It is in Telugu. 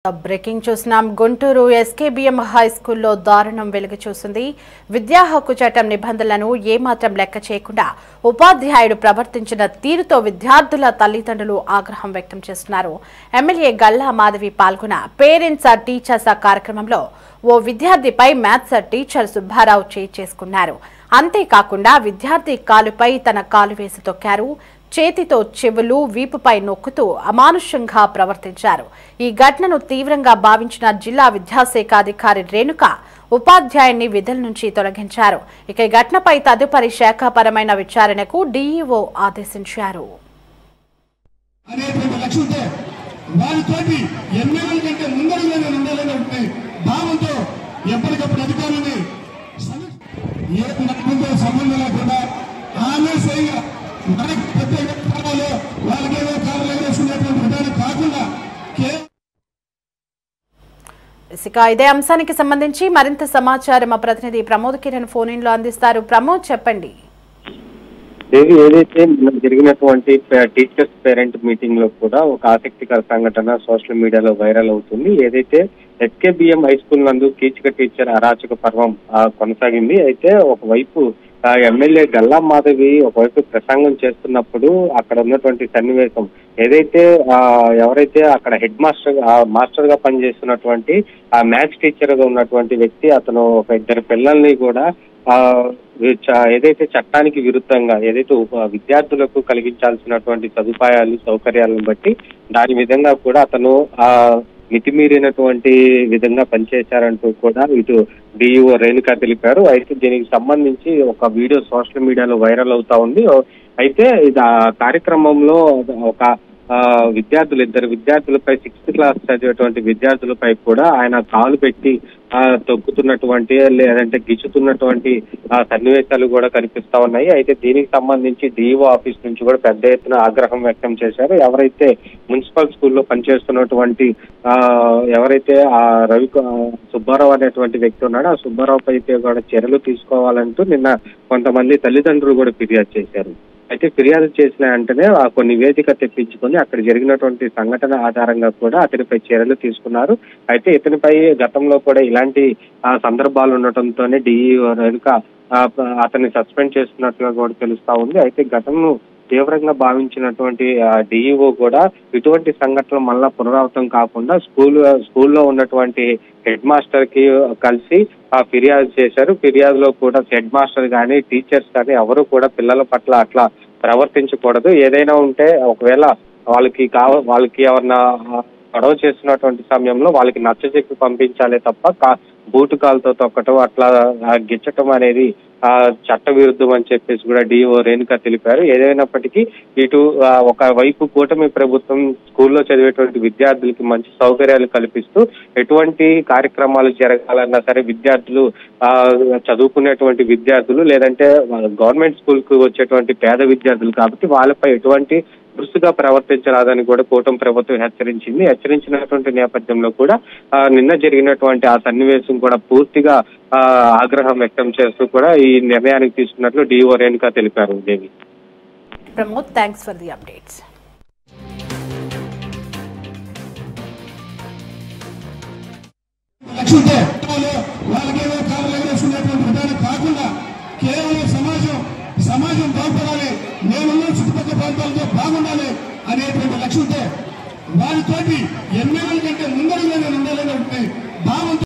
బ్రేకింగ్ చూస్తున్నాం. గుంటూరు ఎస్కేబీఎం హై స్కూల్లో దారుణం వెలుగు చూసింది. విద్యా హక్కు చట్టం నిబంధనలను ఏమాత్రం లెక్క చేయకుండా ఉపాధ్యాయుడు ప్రవర్తించిన తీరుతో విద్యార్థుల తల్లిదండ్రులు ఆగ్రహం వ్యక్తం చేస్తున్నారు. ఎమ్మెల్యే గల్లా మాధవి పాల్గొన్న పేరెంట్స్ టీచర్స్ కార్యక్రమంలో ఓ విద్యార్థిపై మ్యాథ్స్ టీచర్ సుబ్బారావు చేసుకున్నారు. అంతేకాకుండా విద్యార్థి కాలుపై తన కాలు వేసి తొక్కారు. చేతితో చెవులు వీపుపై నొక్కుతూ అమానుషంగా ప్రవర్తించారు. ఈ ఘటనను తీవ్రంగా భావించిన జిల్లా విద్యాశాఖ అధికారి రేణుక ఉపాధ్యాయుని విధుల నుంచి తొలగించారు. ఇక ఈ ఘటనపై తదుపరి శాఖాపరమైన విచారణకు డీఈఓ ఆదేశించారు. ఇదే అంశానికి సంబంధించి మరింత సమాచారం మా ప్రతినిధి ప్రమోద్ కిరణ్ ఫోన్ ఇన్ లో అందిస్తారు. ప్రమోద్, చెప్పండి. ఏదైతే జరిగినటువంటి టీచర్స్ పేరెంట్ మీటింగ్ లో కూడా ఒక ఆసక్తికర సంఘటన సోషల్ మీడియాలో వైరల్ అవుతుంది. ఏదైతే ఎస్కేబీఎం హై స్కూల్ నందు కీచక టీచర్ అరాచక పర్వం కొనసాగింది. అయితే ఒకవైపు ఎమ్మెల్యే గల్లా మాధవి ఒకవైపు ప్రసంగం చేస్తున్నప్పుడు అక్కడ ఉన్నటువంటి సన్నివేశం ఏదైతే ఎవరైతే అక్కడ హెడ్ మాస్టర్ గా పనిచేస్తున్నటువంటి ఆ మ్యాథ్స్ టీచర్ గా ఉన్నటువంటి వ్యక్తి అతను ఒక ఇద్దరు పిల్లల్ని కూడా ఏదైతే చట్టానికి విరుద్ధంగా ఏదైతే విద్యార్థులకు కలిగించాల్సినటువంటి సౌకర్యాలను బట్టి దాని విధంగా కూడా అతను మితిమీరినటువంటి విధంగా పనిచేశారంటూ కూడా ఇటు డిఈఓ రేణుక తెలిపారు. అయితే దీనికి సంబంధించి ఒక వీడియో సోషల్ మీడియాలో వైరల్ అవుతా ఉంది. అయితే ఇది ఆ కార్యక్రమంలో ఒక ఇద్దరు విద్యార్థులపై 6th క్లాస్ చదివేటువంటి విద్యార్థులపై కూడా ఆయన కాలు పెట్టి తొక్కుతున్నటువంటి లేదంటే గిచ్చుతున్నటువంటి సన్నివేశాలు కూడా కనిపిస్తా ఉన్నాయి. అయితే దీనికి సంబంధించి డిఈఓ ఆఫీస్ నుంచి కూడా పెద్ద ఎత్తున ఆగ్రహం వ్యక్తం చేశారు. ఎవరైతే మున్సిపల్ స్కూల్లో పనిచేస్తున్నటువంటి ఎవరైతే ఆ సుబ్బారావు అనేటువంటి వ్యక్తి ఉన్నాడో ఆ సుబ్బారావుపై అయితే కూడా చర్యలు తీసుకోవాలంటూ నిన్న కొంతమంది తల్లిదండ్రులు కూడా ఫిర్యాదు చేశారు. అయితే ఫిర్యాదు చేసిన వెంటనే కొన్ని నివేదిక తెప్పించుకొని అక్కడ జరిగినటువంటి సంఘటన ఆధారంగా కూడా అతనిపై చర్యలు తీసుకున్నారు. అయితే ఇతనిపై గతంలో కూడా ఇలాంటి సందర్భాలు ఉండటంతోనే డిఈఓ వెనుక అతన్ని సస్పెండ్ చేస్తున్నట్లుగా కూడా తెలుస్తా ఉంది. అయితే ఘటనను తీవ్రంగా భావించినటువంటి డిఈఓ కూడా ఇటువంటి సంఘటనలు మళ్ళా పునరావృతం కాకుండా స్కూల్లో ఉన్నటువంటి హెడ్ మాస్టర్ కి కలిసి ఫిర్యాదు చేశారు. ఫిర్యాదులో కూడా హెడ్ మాస్టర్ కానీ టీచర్స్ కానీ ఎవరు కూడా పిల్లల పట్ల అట్లా ప్రవర్తించకూడదు. ఏదైనా ఉంటే ఒకవేళ వాళ్ళకి ఎవరన్నా గొడవ చేస్తున్నటువంటి సమయంలో వాళ్ళకి నచ్చజెప్పి పంపించాలే తప్ప బూటు కాలుతో తొక్కటం అట్లా గిచ్చటం అనేది చట్ట విరుద్ధం అని చెప్పేసి కూడా డిఓ రేణుక తెలిపారు. ఏదైనప్పటికీ ఇటు ఒకవైపు కూటమి ప్రభుత్వం స్కూల్లో చదివేటువంటి విద్యార్థులకి మంచి సౌకర్యాలు కల్పిస్తూ ఎటువంటి కార్యక్రమాలు జరగాలన్నా సరే విద్యార్థులు చదువుకునేటువంటి విద్యార్థులు లేదంటే గవర్నమెంట్ స్కూల్ కు వచ్చేటువంటి పేద విద్యార్థులు కాబట్టి వాళ్ళపై ఎటువంటి దురుసుగా ప్రవర్తించరాదని కూడా కూటమి ప్రభుత్వం హెచ్చరించినటువంటి నేపథ్యంలో కూడా నిన్న జరిగినటువంటి ఆ సన్నివేశం కూడా పూర్తిగా ఆగ్రహం వ్యక్తం చేస్తూ కూడా ఈ నిర్ణయానికి తీసుకున్నట్లు డిఓ రేణుక తెలిపారు. Devi Pramod, thanks for the updates. సమాజం బాగుపడాలి, నేనున్న చుట్టుపక్కల ప్రాంతాలతో బాగుండాలి అనేటువంటి లక్ష్యంతో వారితోటి ఎమ్మెల్యేల కంటే ముందరగా నేను ఉండాలని